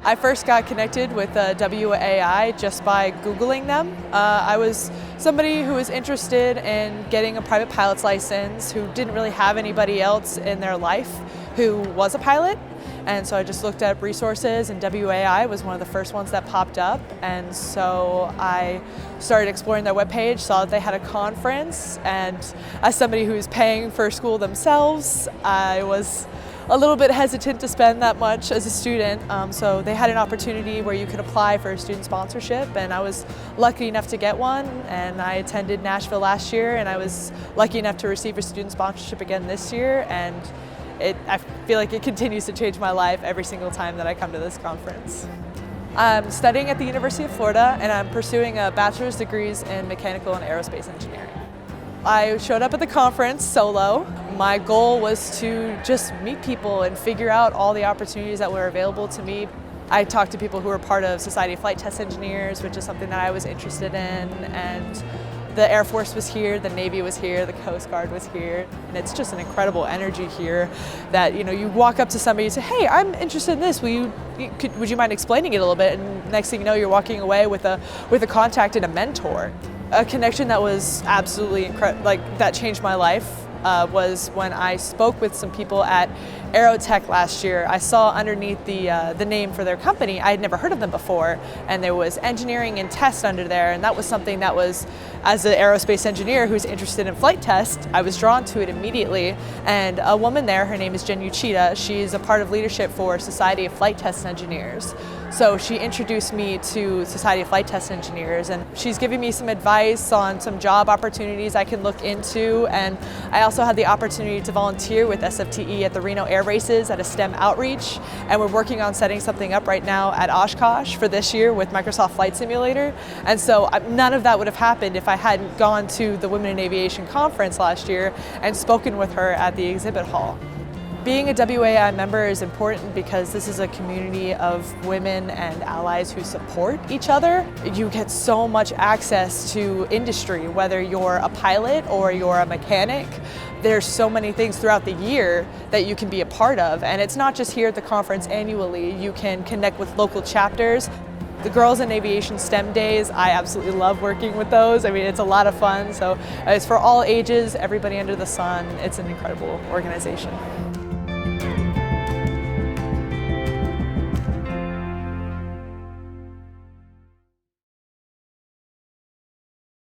I first got connected with WAI just by Googling them. I was somebody who was interested in getting a private pilot's license, who didn't really have anybody else in their life who was a pilot. And so I just looked at resources, and WAI was one of the first ones that popped up. And so I started exploring their webpage, saw that they had a conference, and as somebody who was paying for school themselves, I was a little bit hesitant to spend that much as a student. So they had an opportunity where you could apply for a student sponsorship, and I was lucky enough to get one. And I attended Nashville last year, and I was lucky enough to receive a student sponsorship again this year. And I feel like it continues to change my life every single time that I come to this conference. I'm studying at the University of Florida, and I'm pursuing a bachelor's degrees in mechanical and aerospace engineering. I showed up at the conference solo. My goal was to just meet people and figure out all the opportunities that were available to me. I talked to people who were part of Society of Flight Test Engineers, which is something that I was interested in, and the Air Force was here, the Navy was here, the Coast Guard was here, and it's just an incredible energy here that, you walk up to somebody and say, hey, I'm interested in this, would you mind explaining it a little bit? And next thing you know, you're walking away with a contact and a mentor. A connection that was absolutely incredible, that changed my life, was when I spoke with some people at Aerotech last year. I saw underneath the name for their company, I had never heard of them before, and there was engineering and test under there, and that was something that was, as an aerospace engineer who's interested in flight test, I was drawn to it immediately. And a woman there, her name is Jen Uchida, she's a part of leadership for Society of Flight Test Engineers. So she introduced me to Society of Flight Test Engineers, and she's giving me some advice on some job opportunities I can look into. And I also had the opportunity to volunteer with SFTE at the Reno Air Races at a STEM outreach, and we're working on setting something up right now at Oshkosh for this year with Microsoft Flight Simulator. And so none of that would have happened if I hadn't gone to the Women in Aviation conference last year and spoken with her at the exhibit hall. Being a WAI member is important because this is a community of women and allies who support each other. You get so much access to industry, whether you're a pilot or you're a mechanic. There's so many things throughout the year that you can be a part of, and it's not just here at the conference annually. You can connect with local chapters. The Girls in Aviation STEM Days, I absolutely love working with those. I mean, it's a lot of fun. So it's for all ages, everybody under the sun. It's an incredible organization.